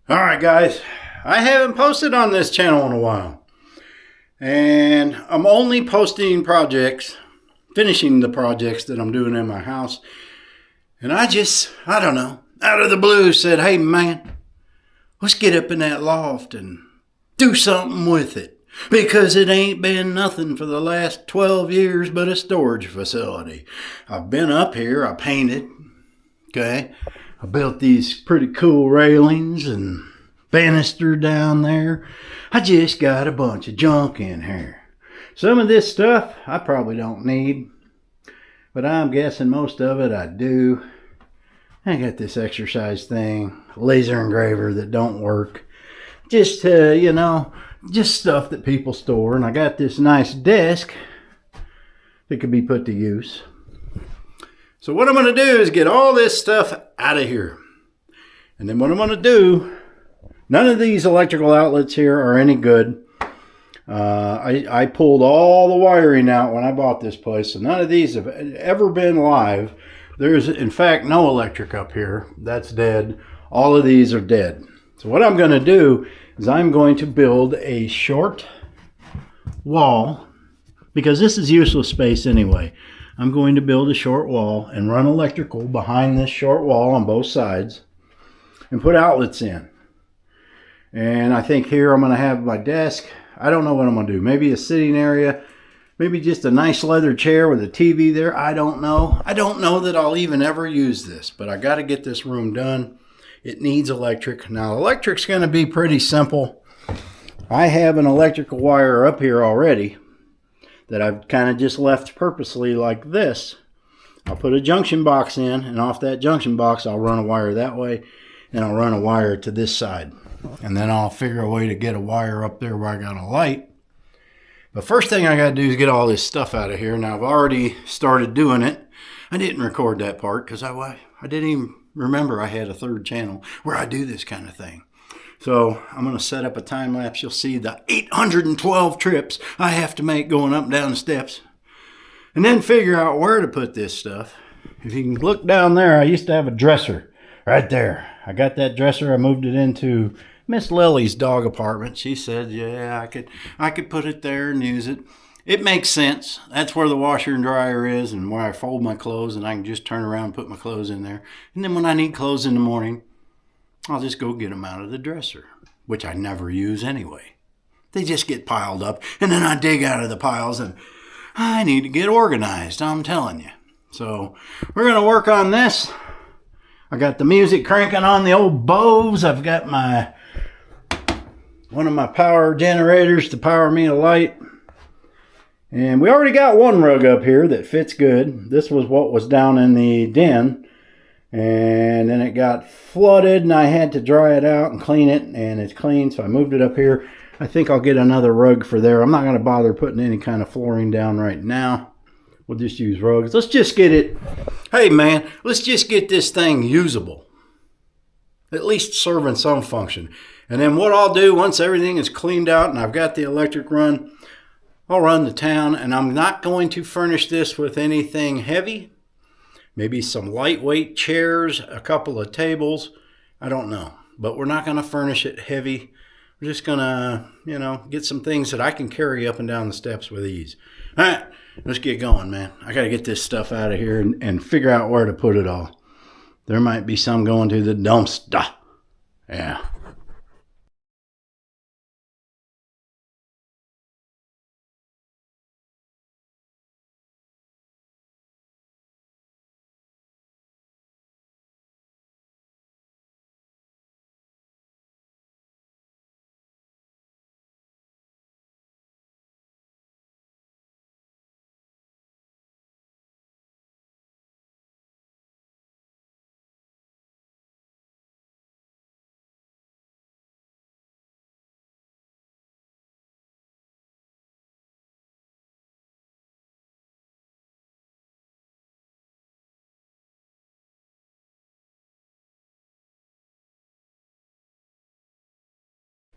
Alright guys, I haven't posted on this channel in a while. And I'm only posting projects, finishing the projects that I'm doing in my house. And I don't know, out of the blue said, hey man, let's get up in that loft and do something with it. Because it ain't been nothing for the last 12 years but a storage facility. I've been up here, I painted, okay? I built these pretty cool railings and banister down there. I just got a bunch of junk in here. Some of this stuff I probably don't need, but I'm guessing most of it I do. I got this exercise thing, laser engraver that don't work. Just, just stuff that people store. And I got this nice desk that could be put to use. So what I'm going to do is get all this stuff out of here. And then what I'm going to do, none of these electrical outlets here are any good. I pulled all the wiring out when I bought this place. So none of these have ever been live. There's, in fact, no electric up here. That's dead. All of these are dead. So what I'm going to do is I'm going to build a short wall, because this is useless space anyway. I'm going to build a short wall and run electrical behind this short wall on both sides and put outlets in. And I think here I'm going to have my desk. I don't know what I'm going to do. Maybe a sitting area. Maybe just a nice leather chair with a TV there. I don't know. I don't know that I'll even ever use this. But I got to get this room done. It needs electric. Now, electric's going to be pretty simple. I have an electrical wire up here already that I've kind of just left purposely like this. I'll put a junction box in, and off that junction box I'll run a wire that way, and I'll run a wire to this side. And then I'll figure a way to get a wire up there where I got a light. But first thing I got to do is get all this stuff out of here. Now I've already started doing it. I didn't record that part because I didn't even remember I had a third channel where I do this kind of thing. So I'm going to set up a time lapse. You'll see the 812 trips I have to make going up and down the steps. And then figure out where to put this stuff. If you can look down there, I used to have a dresser right there. I got that dresser. I moved it into Miss Lily's dog apartment. She said, yeah, I could put it there and use it. It makes sense. That's where the washer and dryer is and where I fold my clothes, and I can just turn around and put my clothes in there. And then when I need clothes in the morning, I'll just go get them out of the dresser, which I never use anyway. They just get piled up, and then I dig out of the piles, and I need to get organized, I'm telling you. So we're going to work on this. I got the music cranking on the old Bose. I've got one of my power generators to power me a light. And we already got one rug up here that fits good. This was what was down in the den. And then it got flooded and I had to dry it out and clean it. And it's clean, so I moved it up here. I think I'll get another rug for there. I'm not going to bother putting any kind of flooring down right now. We'll just use rugs. Let's just get it. Hey man, let's just get this thing usable. At least serving some function. And then what I'll do once everything is cleaned out and I've got the electric run, I'll run to town, and I'm not going to furnish this with anything heavy. Maybe some lightweight chairs, a couple of tables. I don't know. But we're not going to furnish it heavy. We're just going to, get some things that I can carry up and down the steps with ease. All right, let's get going, man. I got to get this stuff out of here and figure out where to put it all. There might be some going to the dumpster. Yeah.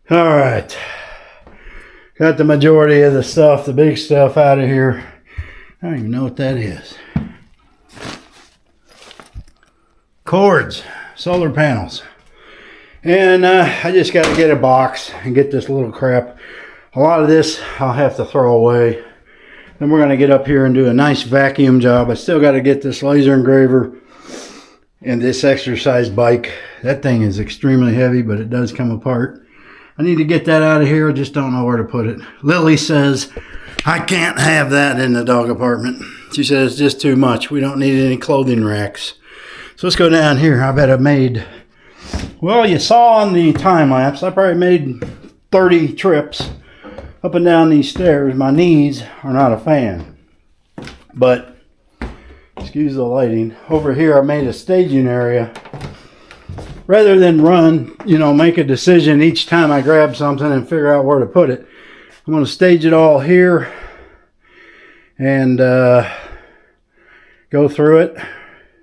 All right, got the majority of the stuff, the big stuff out of here. I don't even know what that is. Cords, solar panels. And I just got to get a box and get this little crap. A lot of this I'll have to throw away. Then we're going to get up here and do a nice vacuum job. I still got to get this laser engraver and this exercise bike. That thing is extremely heavy, but it does come apart. I need to get that out of here. I just don't know where to put it. Lily says I can't have that in the dog apartment. She says it's just too much. We don't need any clothing racks. So let's go down here. I bet I made... Well, you saw on the time lapse, I probably made 30 trips up and down these stairs. My knees are not a fan. But, excuse the lighting, over here I made a staging area. Rather than run, make a decision each time I grab something and figure out where to put it, I'm going to stage it all here and go through it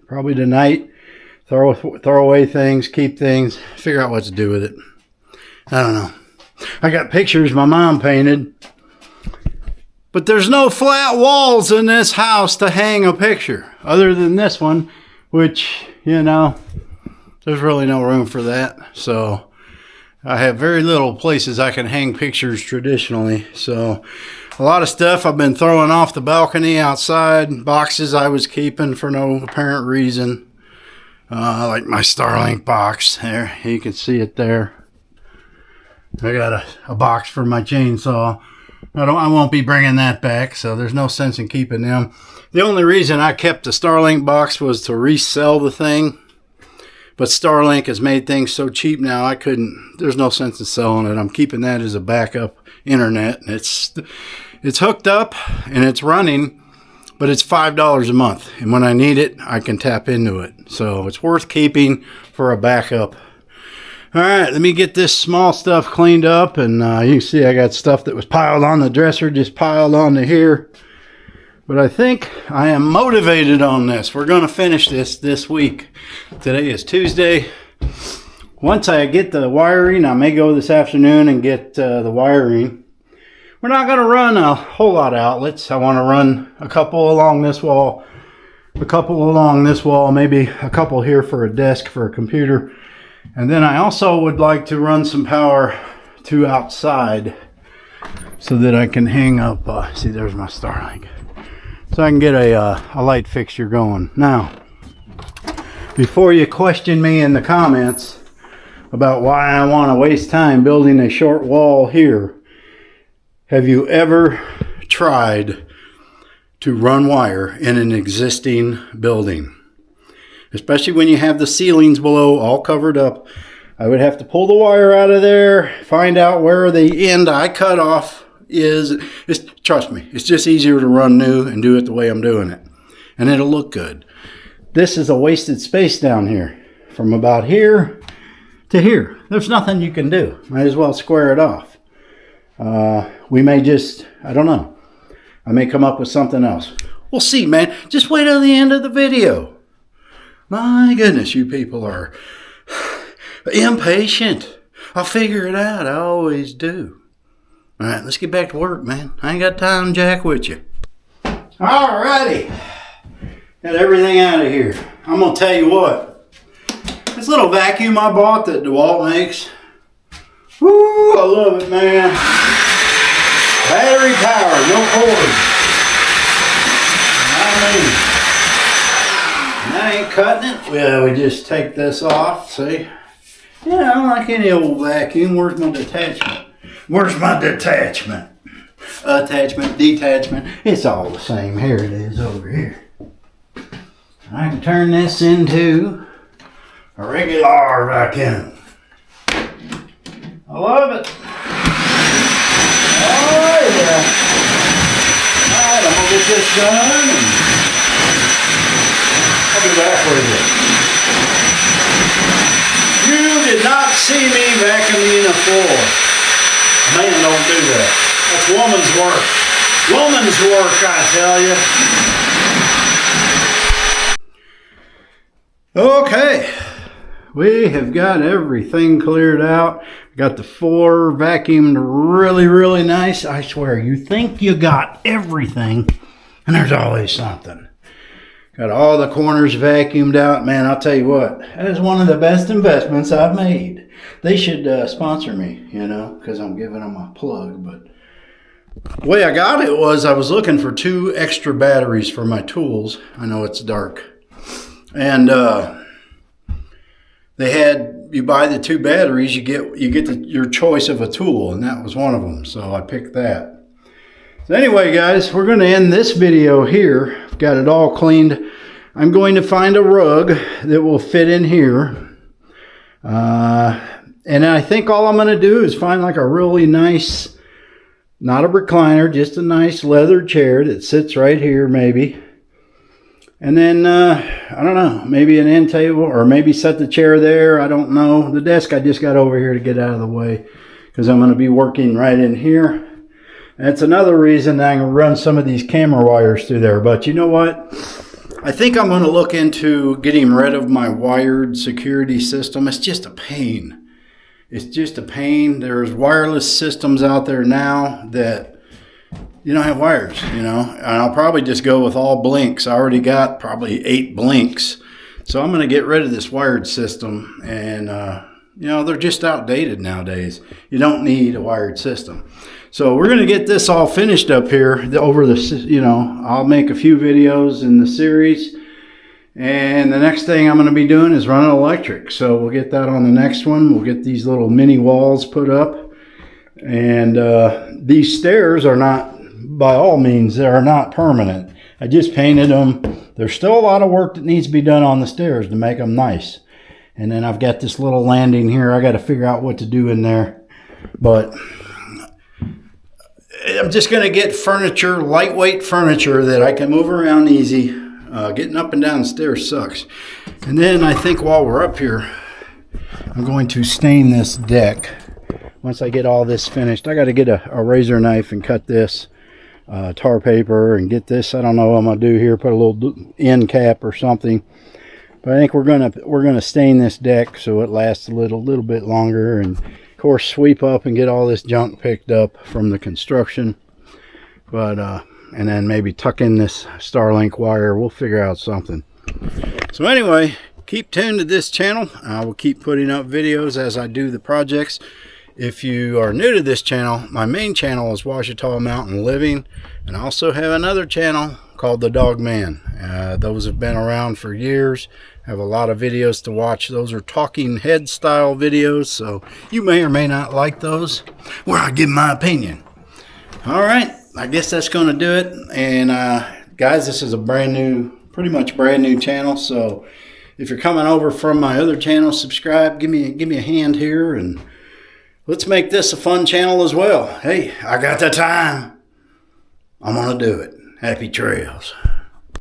probably tonight. Throw away things, keep things, figure out what to do with it. I don't know. I got pictures my mom painted, but there's no flat walls in this house to hang a picture other than this one, which, there's really no room for that. So I have very little places I can hang pictures traditionally. So a lot of stuff I've been throwing off the balcony outside, boxes I was keeping for no apparent reason. Like my Starlink box there, you can see it there. I got a box for my chainsaw. I won't be bringing that back, so there's no sense in keeping them. The only reason I kept the Starlink box was to resell the thing. But Starlink has made things so cheap now, there's no sense in selling it. I'm keeping that as a backup internet. It's hooked up and it's running. But it's $5 a month, and when I need it, I can tap into it. So it's worth keeping for a backup. All right, let me get this small stuff cleaned up, and you can see I got stuff that was piled on the dresser, just piled onto here. But I think I am motivated on this. We're going to finish this week. Today is Tuesday. Once I get the wiring, I may go this afternoon and get the wiring. We're not going to run a whole lot of outlets. I want to run a couple along this wall, maybe a couple here for a desk for a computer. And then I also would like to run some power to outside so that I can hang up, see, there's my Starlink. So I can get a light fixture going. Now, before you question me in the comments about why I want to waste time building a short wall here, have you ever tried to run wire in an existing building? Especially when you have the ceilings below all covered up. I would have to pull the wire out of there, find out where the end I cut off is. Trust me, it's just easier to run new and do it the way I'm doing it. And it'll look good. This is a wasted space down here. From about here to here. There's nothing you can do. Might as well square it off. We may just, I don't know. I may come up with something else. We'll see, man. Just wait till the end of the video. My goodness, you people are impatient. I'll figure it out. I always do. All right, let's get back to work, man. I ain't got time to jack with you. All righty. Got everything out of here. I'm going to tell you what. This little vacuum I bought that DeWalt makes. Woo, I love it, man. Battery power, no cord. I ain't cutting it. Well, we just take this off, see? Yeah, like any old vacuum. Where's my detachment? Attachment, detachment. It's all the same. Here it is over here. I can turn this into a regular vacuum. I love it. Oh, yeah. Alright, I'm going to get this done and I'll be back with you. You did not see me vacuuming a floor. Man, don't do that. That's woman's work. Woman's work, I tell you. Okay. We have got everything cleared out. Got the floor vacuumed really, really nice. I swear, you think you got everything, and there's always something. Got all the corners vacuumed out. Man, I'll tell you what, that is one of the best investments I've made. They should sponsor me, you know, because I'm giving them a plug. But the way I got it was I was looking for 2 extra batteries for my tools. I know it's dark. And they had, you buy the 2 batteries, you get your choice of a tool, and that was one of them. So I picked that. So anyway, guys, we're going to end this video here. I've got it all cleaned. I'm going to find a rug that will fit in here. And I think all I'm going to do is find like a really nice, not a recliner, just a nice leather chair that sits right here maybe. And then, I don't know, maybe an end table, or maybe set the chair there. I don't know. The desk I just got over here to get out of the way because I'm going to be working right in here. That's another reason that I'm going to run some of these camera wires through there. But you know what? I think I'm going to look into getting rid of my wired security system. It's just a pain. It's just a pain. There's wireless systems out there now that you don't have wires, you know. And I'll probably just go with all blinks. I already got probably 8 blinks. So I'm going to get rid of this wired system. And, you know, they're just outdated nowadays. You don't need a wired system. So we're going to get this all finished up here over the, you know, I'll make a few videos in the series. And the next thing I'm going to be doing is running electric. So we'll get that on the next one. We'll get these little mini walls put up. And these stairs are not, by all means, they are not permanent. I just painted them. There's still a lot of work that needs to be done on the stairs to make them nice. And then I've got this little landing here. I got to figure out what to do in there. But I'm just going to get furniture, lightweight furniture that I can move around easy. Getting up and down the stairs sucks. And then I think while we're up here, I'm going to stain this deck. Once I get all this finished, I got to get a razor knife and cut this tar paper and get this. I don't know what I'm going to do here. Put a little end cap or something. But I think we're gonna stain this deck so it lasts a little bit longer, and of course sweep up and get all this junk picked up from the construction. But and then maybe tuck in this Starlink wire. We'll figure out something. So anyway, keep tuned to this channel. I will keep putting up videos as I do the projects. If you are new to this channel, my main channel is Ouachita Mountain Living, and I also have another channel called The Dog Man. Those have been around for years. I have a lot of videos to watch. Those are talking head style videos, so you may or may not like those, where I give my opinion. All right, I guess that's going to do it. And guys, this is a pretty much brand new channel. So if you're coming over from my other channel, subscribe. Give me a hand here, and let's make this a fun channel as well. Hey, I got the time. I'm going to do it. Happy trails.